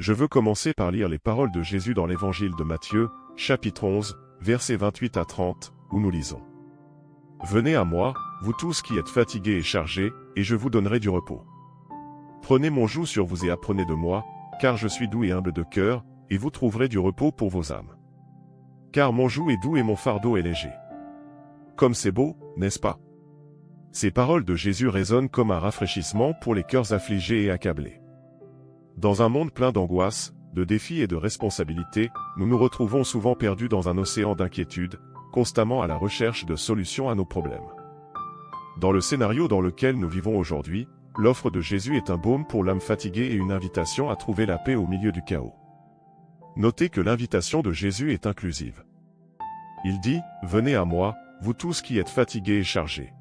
Je veux commencer par lire les paroles de Jésus dans l'évangile de Matthieu, chapitre 11, versets 28 à 30, où nous lisons. Venez à moi, vous tous qui êtes fatigués et chargés, et je vous donnerai du repos. Prenez mon joug sur vous et apprenez de moi, car je suis doux et humble de cœur, et vous trouverez du repos pour vos âmes. Car mon joug est doux et mon fardeau est léger. Comme c'est beau, n'est-ce pas? Ces paroles de Jésus résonnent comme un rafraîchissement pour les cœurs affligés et accablés. Dans un monde plein d'angoisse, de défis et de responsabilités, nous nous retrouvons souvent perdus dans un océan d'inquiétude, constamment à la recherche de solutions à nos problèmes. Dans le scénario dans lequel nous vivons aujourd'hui, l'offre de Jésus est un baume pour l'âme fatiguée et une invitation à trouver la paix au milieu du chaos. Notez que l'invitation de Jésus est inclusive. Il dit « Venez à moi, vous tous qui êtes fatigués et chargés ».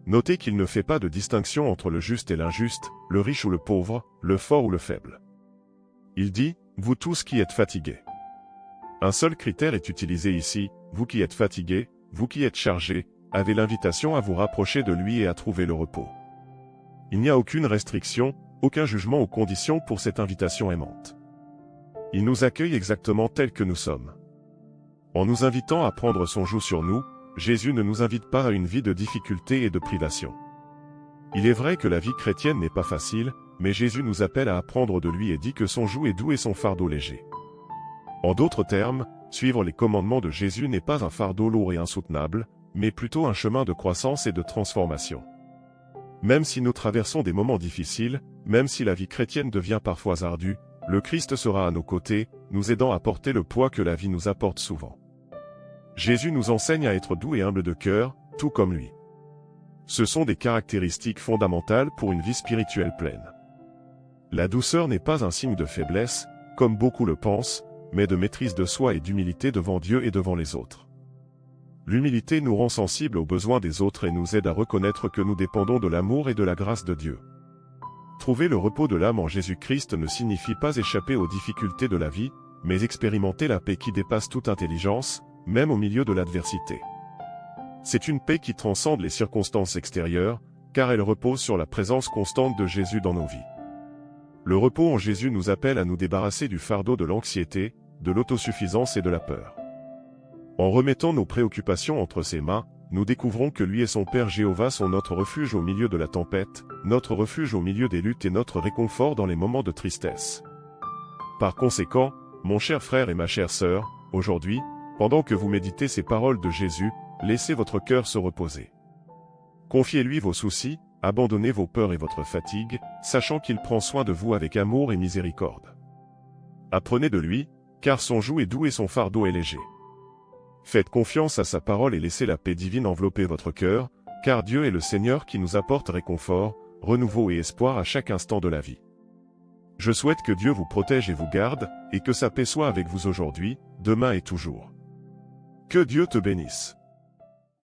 Notez qu'il ne fait pas de distinction entre le juste et l'injuste, le riche ou le pauvre, le fort ou le faible. Il dit « Vous tous qui êtes fatigués ». Un seul critère est utilisé ici, vous qui êtes fatigués, vous qui êtes chargés, avez l'invitation à vous rapprocher de lui et à trouver le repos. Il n'y a aucune restriction, aucun jugement ou condition pour cette invitation aimante. Il nous accueille exactement tels que nous sommes. En nous invitant à prendre son joug sur nous, Jésus ne nous invite pas à une vie de difficultés et de privation. Il est vrai que la vie chrétienne n'est pas facile, mais Jésus nous appelle à apprendre de lui et dit que son joug est doux et son fardeau léger. En d'autres termes, suivre les commandements de Jésus n'est pas un fardeau lourd et insoutenable, mais plutôt un chemin de croissance et de transformation. Même si nous traversons des moments difficiles, même si la vie chrétienne devient parfois ardue, le Christ sera à nos côtés, nous aidant à porter le poids que la vie nous apporte souvent. Jésus nous enseigne à être doux et humble de cœur, tout comme lui. Ce sont des caractéristiques fondamentales pour une vie spirituelle pleine. La douceur n'est pas un signe de faiblesse, comme beaucoup le pensent, mais de maîtrise de soi et d'humilité devant Dieu et devant les autres. L'humilité nous rend sensibles aux besoins des autres et nous aide à reconnaître que nous dépendons de l'amour et de la grâce de Dieu. Trouver le repos de l'âme en Jésus-Christ ne signifie pas échapper aux difficultés de la vie, mais expérimenter la paix qui dépasse toute intelligence, même au milieu de l'adversité. C'est une paix qui transcende les circonstances extérieures, car elle repose sur la présence constante de Jésus dans nos vies. Le repos en Jésus nous appelle à nous débarrasser du fardeau de l'anxiété, de l'autosuffisance et de la peur. En remettant nos préoccupations entre ses mains, nous découvrons que lui et son Père Jéhovah sont notre refuge au milieu de la tempête, notre refuge au milieu des luttes et notre réconfort dans les moments de tristesse. Par conséquent, mon cher frère et ma chère sœur, aujourd'hui, pendant que vous méditez ces paroles de Jésus, laissez votre cœur se reposer. Confiez-lui vos soucis, abandonnez vos peurs et votre fatigue, sachant qu'il prend soin de vous avec amour et miséricorde. Apprenez de lui, car son joug est doux et son fardeau est léger. Faites confiance à sa parole et laissez la paix divine envelopper votre cœur, car Dieu est le Seigneur qui nous apporte réconfort, renouveau et espoir à chaque instant de la vie. Je souhaite que Dieu vous protège et vous garde, et que sa paix soit avec vous aujourd'hui, demain et toujours. Que Dieu te bénisse.